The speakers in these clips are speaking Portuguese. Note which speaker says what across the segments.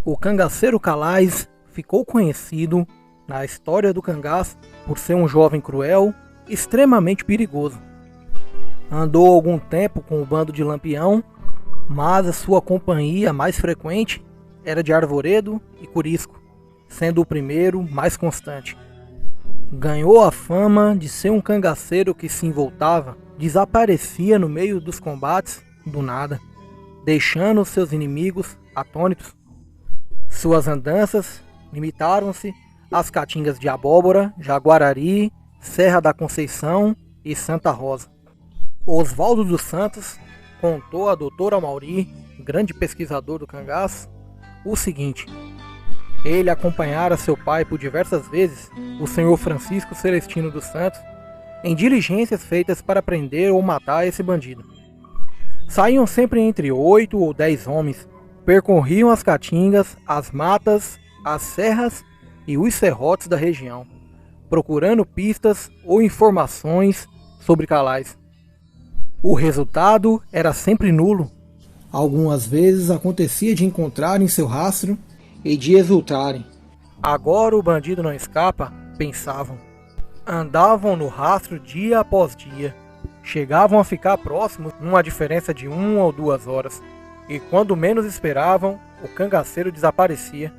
Speaker 1: O cangaceiro Calais ficou conhecido na história do cangaço por ser um jovem cruel, extremamente perigoso. Andou algum tempo com o bando de Lampião, mas a sua companhia mais frequente era de Arvoredo e Curisco, sendo o primeiro mais constante. Ganhou a fama de ser um cangaceiro que se envoltava, desaparecia no meio dos combates do nada, deixando seus inimigos atônitos. Suas andanças limitaram-se às caatingas de Abóbora, Jaguarari, Serra da Conceição e Santa Rosa. Oswaldo dos Santos contou a doutor Amauri, grande pesquisador do cangaço, o seguinte: ele acompanhara seu pai por diversas vezes, o senhor Francisco Celestino dos Santos, em diligências feitas para prender ou matar esse bandido. Saíam sempre entre 8 ou 10 homens, percorriam as caatingas, as matas, as serras e os serrotes da região, procurando pistas ou informações sobre Calais. O resultado era sempre nulo. Algumas vezes acontecia de encontrarem seu rastro e de exultarem. Agora o bandido não escapa, pensavam. Andavam no rastro dia após dia. Chegavam a ficar próximos numa diferença de 1 ou 2 horas. E quando menos esperavam, o cangaceiro desaparecia.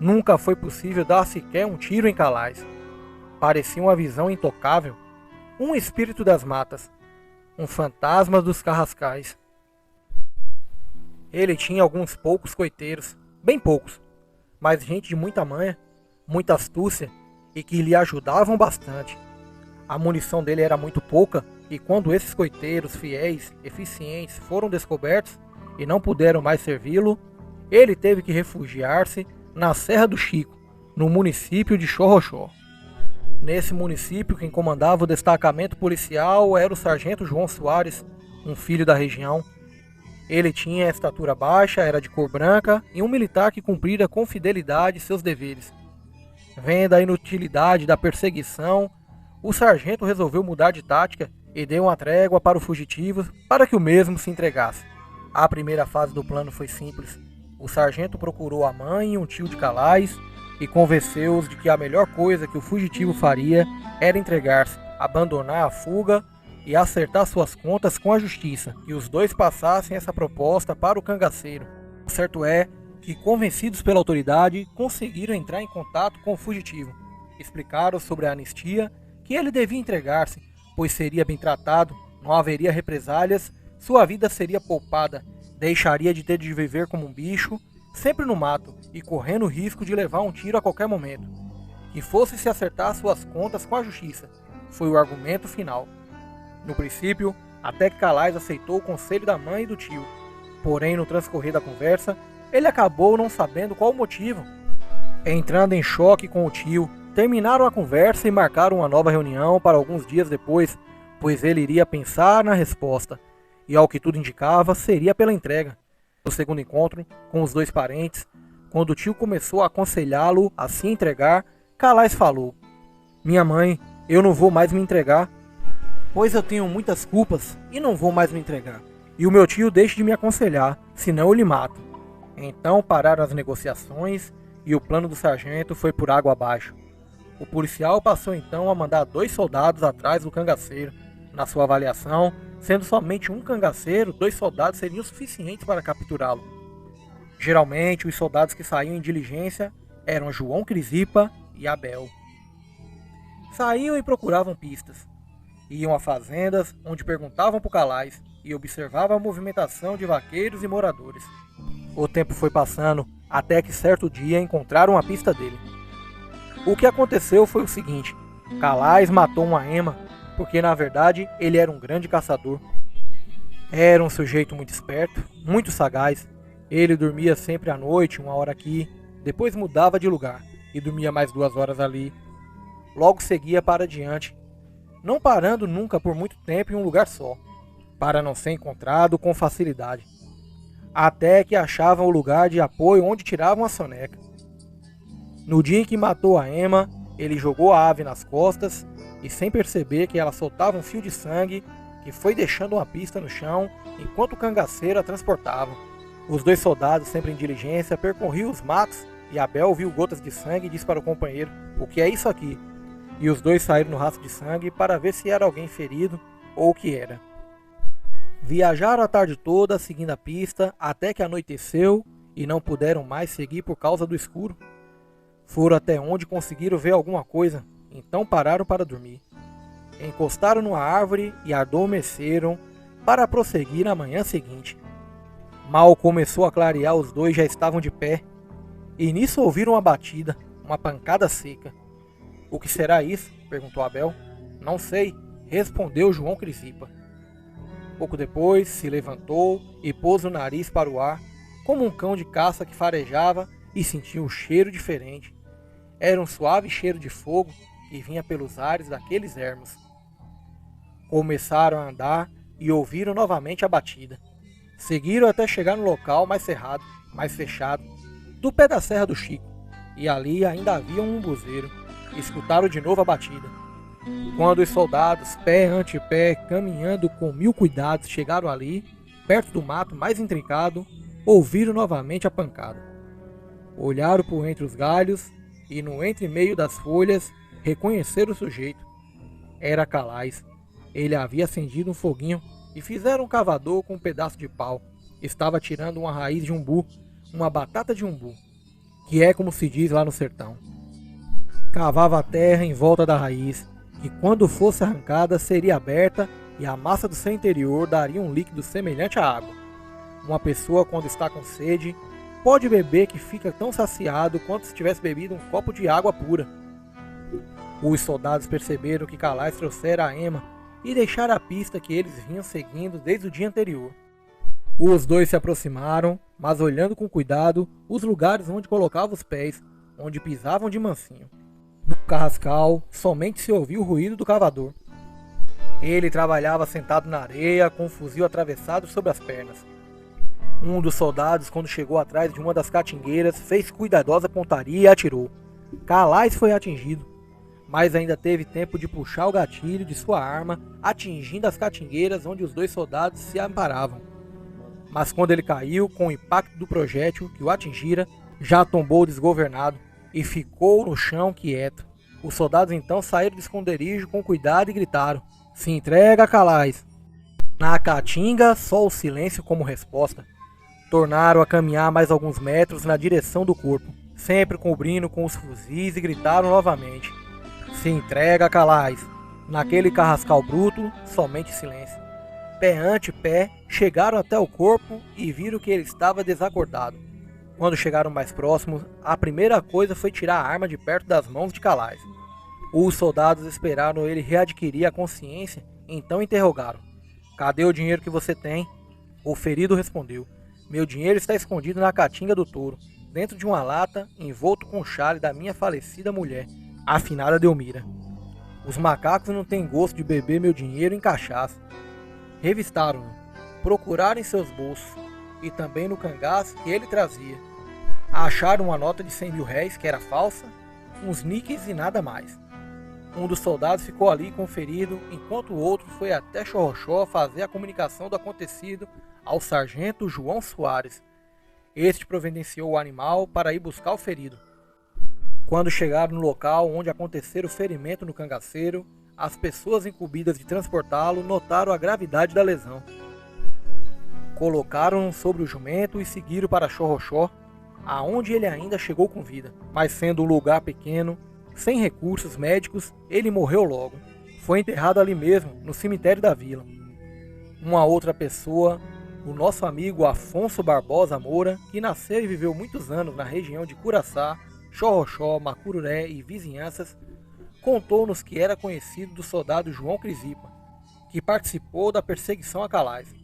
Speaker 1: Nunca foi possível dar sequer um tiro em Calais. Parecia uma visão intocável, um espírito das matas, um fantasma dos carrascais. Ele tinha alguns poucos coiteiros, bem poucos, mas gente de muita manha, muita astúcia e que lhe ajudavam bastante. A munição dele era muito pouca e quando esses coiteiros fiéis, eficientes, foram descobertos e não puderam mais servi-lo, ele teve que refugiar-se na Serra do Chico, no município de Xorroxó. Nesse município, quem comandava o destacamento policial era o sargento João Soares, um filho da região. Ele tinha estatura baixa, era de cor branca e um militar que cumpria com fidelidade seus deveres. Vendo a inutilidade da perseguição, o sargento resolveu mudar de tática e deu uma trégua para o fugitivo para que o mesmo se entregasse. A primeira fase do plano foi simples. O sargento procurou a mãe e um tio de Calais e convenceu-os de que a melhor coisa que o fugitivo faria era entregar-se, abandonar a fuga e acertar suas contas com a justiça, e os dois passassem essa proposta para o cangaceiro. O certo é que, convencidos pela autoridade, conseguiram entrar em contato com o fugitivo. Explicaram sobre a anistia, que ele devia entregar-se, pois seria bem tratado, não haveria represálias, sua vida seria poupada, deixaria de ter de viver como um bicho, sempre no mato e correndo o risco de levar um tiro a qualquer momento. Que fosse se acertar suas contas com a justiça, foi o argumento final. No princípio, até que Calais aceitou o conselho da mãe e do tio. Porém, no transcorrer da conversa, ele acabou não sabendo qual o motivo. Entrando em choque com o tio, terminaram a conversa e marcaram uma nova reunião para alguns dias depois, pois ele iria pensar na resposta, e ao que tudo indicava, seria pela entrega. No segundo encontro, com os dois parentes, quando o tio começou a aconselhá-lo a se entregar, Calais falou: "Minha mãe, eu não vou mais me entregar, pois eu tenho muitas culpas e não vou mais me entregar. E o meu tio deixe de me aconselhar, senão eu lhe mato." Então pararam as negociações e o plano do sargento foi por água abaixo. O policial passou então a mandar 2 soldados atrás do cangaceiro. Na sua avaliação, sendo somente um cangaceiro, 2 soldados seriam suficientes para capturá-lo. Geralmente, os soldados que saíam em diligência eram João Crisipa e Abel. Saíam e procuravam pistas. Iam a fazendas, onde perguntavam por Calais e observavam a movimentação de vaqueiros e moradores. O tempo foi passando, até que certo dia encontraram a pista dele. O que aconteceu foi o seguinte: Calais matou uma ema, porque na verdade ele era um grande caçador. Era um sujeito muito esperto, muito sagaz. Ele dormia sempre à noite, 1 hora aqui, depois mudava de lugar e dormia mais 2 horas ali. Logo seguia para adiante, não parando nunca por muito tempo em um lugar só, para não ser encontrado com facilidade. Até que achavam o lugar de apoio onde tiravam a soneca. No dia em que matou a ema, ele jogou a ave nas costas e, sem perceber que ela soltava um fio de sangue, que foi deixando uma pista no chão enquanto o cangaceiro a transportava. Os dois soldados, sempre em diligência, percorriam os matos e Abel viu gotas de sangue e disse para o companheiro: "O que é isso aqui?" E os dois saíram no rastro de sangue para ver se era alguém ferido ou o que era. Viajaram a tarde toda seguindo a pista até que anoiteceu e não puderam mais seguir por causa do escuro. Foram até onde conseguiram ver alguma coisa, então pararam para dormir. Encostaram numa árvore e adormeceram para prosseguir na manhã seguinte. Mal começou a clarear, os dois já estavam de pé, e nisso ouviram uma batida, uma pancada seca. "O que será isso?" perguntou Abel. "Não sei", respondeu João Crisipa. Pouco depois se levantou e pôs o nariz para o ar, como um cão de caça que farejava e sentia um cheiro diferente. Era um suave cheiro de fogo que vinha pelos ares daqueles ermos. Começaram a andar e ouviram novamente a batida. Seguiram até chegar no local mais cerrado, mais fechado, do pé da Serra do Chico, e ali ainda havia um umbuzeiro. Escutaram de novo a batida. Quando os soldados, pé ante pé, caminhando com 1000 cuidados, chegaram ali, perto do mato mais intrincado, ouviram novamente a pancada. Olharam por entre os galhos e no entre-meio das folhas reconheceram o sujeito. Era Calais. Ele havia acendido um foguinho e fizeram um cavador com um pedaço de pau. Estava tirando uma raiz de umbu, uma batata de umbu, que é como se diz lá no sertão. Cavava a terra em volta da raiz, que quando fosse arrancada seria aberta e a massa do seu interior daria um líquido semelhante à água. Uma pessoa, quando está com sede, pode beber que fica tão saciado quanto se tivesse bebido um copo de água pura. Os soldados perceberam que Calais trouxera a ema e deixaram a pista que eles vinham seguindo desde o dia anterior. Os dois se aproximaram, mas olhando com cuidado os lugares onde colocavam os pés, onde pisavam de mansinho. No carrascal, somente se ouvia o ruído do cavador. Ele trabalhava sentado na areia, com o fuzil atravessado sobre as pernas. Um dos soldados, quando chegou atrás de uma das catingueiras, fez cuidadosa pontaria e atirou. Calais foi atingido, mas ainda teve tempo de puxar o gatilho de sua arma, atingindo as catingueiras onde os dois soldados se amparavam. Mas quando ele caiu, com o impacto do projétil que o atingira, já tombou desgovernado e ficou no chão quieto. Os soldados então saíram do esconderijo com cuidado e gritaram: "Se entrega, Calais!" Na caatinga, só o silêncio como resposta. Tornaram a caminhar mais alguns metros na direção do corpo, sempre cobrindo com os fuzis, e gritaram novamente: "Se entrega, Calais!" Naquele carrascal bruto, somente silêncio. Pé ante pé, chegaram até o corpo e viram que ele estava desacordado. Quando chegaram mais próximos, a primeira coisa foi tirar a arma de perto das mãos de Calais. Os soldados esperaram ele readquirir a consciência, então interrogaram: "Cadê o dinheiro que você tem?" O ferido respondeu: "Meu dinheiro está escondido na caatinga do touro, dentro de uma lata, envolto com o chale da minha falecida mulher, a finada Delmira. Os macacos não têm gosto de beber meu dinheiro em cachaça." Revistaram-no, procuraram em seus bolsos e também no cangaço que ele trazia. Acharam uma nota de 100 mil réis, que era falsa, uns níqueis e nada mais. Um dos soldados ficou ali conferido, enquanto o outro foi até Xorroxó fazer a comunicação do acontecido ao sargento João Soares. Este providenciou o animal para ir buscar o ferido. Quando chegaram no local onde acontecera o ferimento no cangaceiro, as pessoas incumbidas de transportá-lo notaram a gravidade da lesão. Colocaram-no sobre o jumento e seguiram para Xorroxó, aonde ele ainda chegou com vida. Mas sendo um lugar pequeno, sem recursos médicos, ele morreu logo. Foi enterrado ali mesmo, no cemitério da vila. Uma outra pessoa, o nosso amigo Afonso Barbosa Moura, que nasceu e viveu muitos anos na região de Curaçá, Xorroxó, Macururé e vizinhanças, contou-nos que era conhecido do soldado João Crisipa, que participou da perseguição a Calais.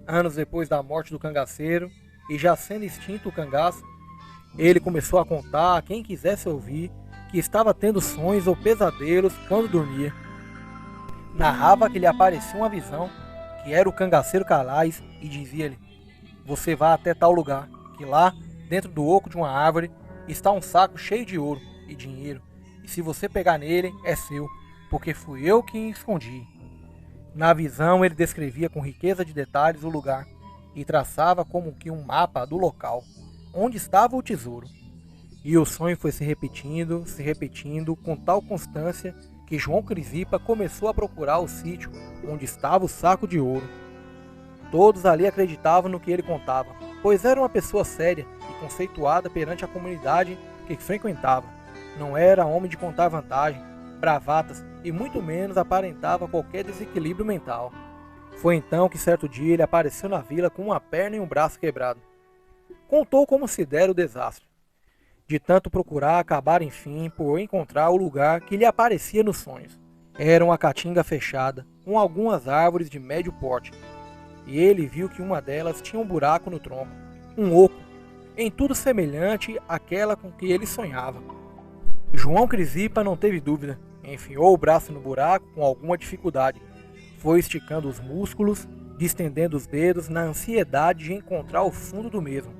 Speaker 1: Anos depois da morte do cangaceiro, e já sendo extinto o cangaço, ele começou a contar a quem quisesse ouvir que estava tendo sonhos ou pesadelos quando dormia. Narrava que lhe aparecia uma visão, que era o cangaceiro Calais, e dizia-lhe: "Você vá até tal lugar, que lá, dentro do oco de uma árvore, está um saco cheio de ouro e dinheiro, e se você pegar nele, é seu, porque fui eu que o escondi." Na visão ele descrevia com riqueza de detalhes o lugar, e traçava como que um mapa do local onde estava o tesouro. E o sonho foi se repetindo com tal constância que João Crisipa começou a procurar o sítio onde estava o saco de ouro. Todos ali acreditavam no que ele contava, pois era uma pessoa séria e conceituada perante a comunidade que frequentava. Não era homem de contar vantagem, bravatas e muito menos aparentava qualquer desequilíbrio mental. Foi então que certo dia ele apareceu na vila com uma perna e um braço quebrado. Contou como se dera o desastre. De tanto procurar, acabar enfim por encontrar o lugar que lhe aparecia nos sonhos. Era uma caatinga fechada, com algumas árvores de médio porte, e ele viu que uma delas tinha um buraco no tronco, um oco, em tudo semelhante àquela com que ele sonhava. João Crisipa não teve dúvida, enfiou o braço no buraco com alguma dificuldade, foi esticando os músculos, distendendo os dedos na ansiedade de encontrar o fundo do mesmo.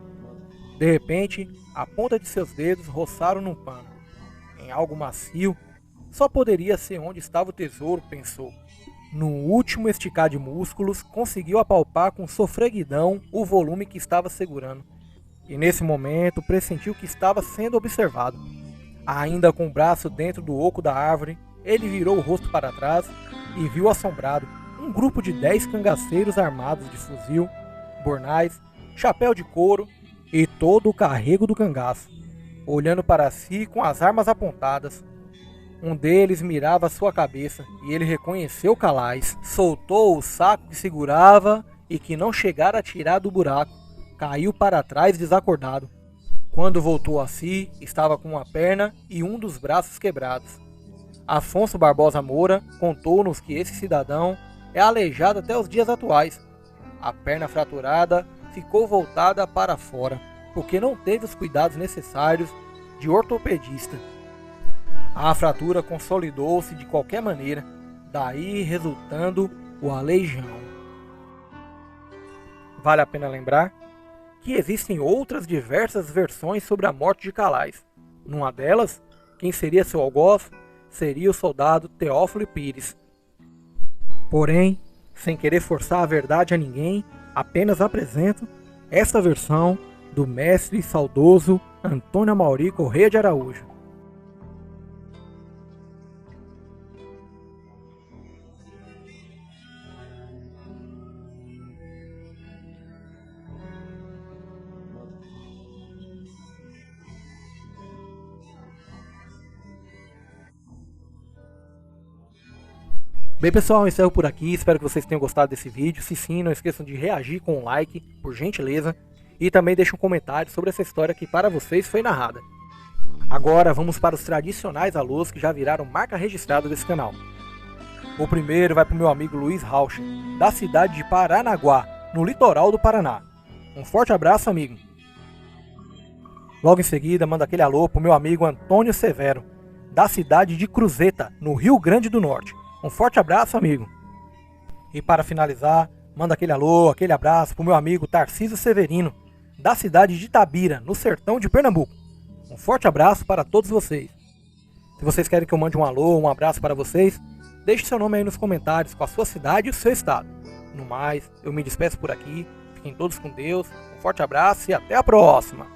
Speaker 1: De repente, a ponta de seus dedos roçaram num pano. Em algo macio, só poderia ser onde estava o tesouro, pensou. No último esticar de músculos, conseguiu apalpar com sofreguidão o volume que estava segurando. E nesse momento, pressentiu que estava sendo observado. Ainda com o braço dentro do oco da árvore, ele virou o rosto para trás e viu assombrado um grupo de 10 cangaceiros armados de fuzil, bornais, chapéu de couro e todo o carrego do cangaço, olhando para si com as armas apontadas. Um deles mirava sua cabeça e ele reconheceu Calais. Soltou o saco que segurava e que não chegara a tirar do buraco. Caiu para trás desacordado. Quando voltou a si, estava com uma perna e um dos braços quebrados. Afonso Barbosa Moura contou-nos que esse cidadão é aleijado até os dias atuais. A perna fraturada ficou voltada para fora, porque não teve os cuidados necessários de ortopedista. A fratura consolidou-se de qualquer maneira, daí resultando o aleijão. Vale a pena lembrar que existem outras diversas versões sobre a morte de Calais. Numa delas, quem seria seu algoz seria o soldado Teófilo Pires. Porém, sem querer forçar a verdade a ninguém, apenas apresento esta versão do mestre saudoso Antônio Amauri Corrêa de Araújo. Bem pessoal, eu encerro por aqui, espero que vocês tenham gostado desse vídeo. Se sim, não esqueçam de reagir com um like, por gentileza. E também deixem um comentário sobre essa história que para vocês foi narrada. Agora vamos para os tradicionais alôs que já viraram marca registrada desse canal. O primeiro vai para o meu amigo Luiz Rauch, da cidade de Paranaguá, no litoral do Paraná. Um forte abraço, amigo. Logo em seguida, manda aquele alô para o meu amigo Antônio Severo, da cidade de Cruzeta, no Rio Grande do Norte. Um forte abraço, amigo. E para finalizar, manda aquele alô, aquele abraço para o meu amigo Tarcísio Severino, da cidade de Itabira, no sertão de Pernambuco. Um forte abraço para todos vocês. Se vocês querem que eu mande um alô, um abraço para vocês, deixe seu nome aí nos comentários com a sua cidade e o seu estado. No mais, eu me despeço por aqui. Fiquem todos com Deus. Um forte abraço e até a próxima.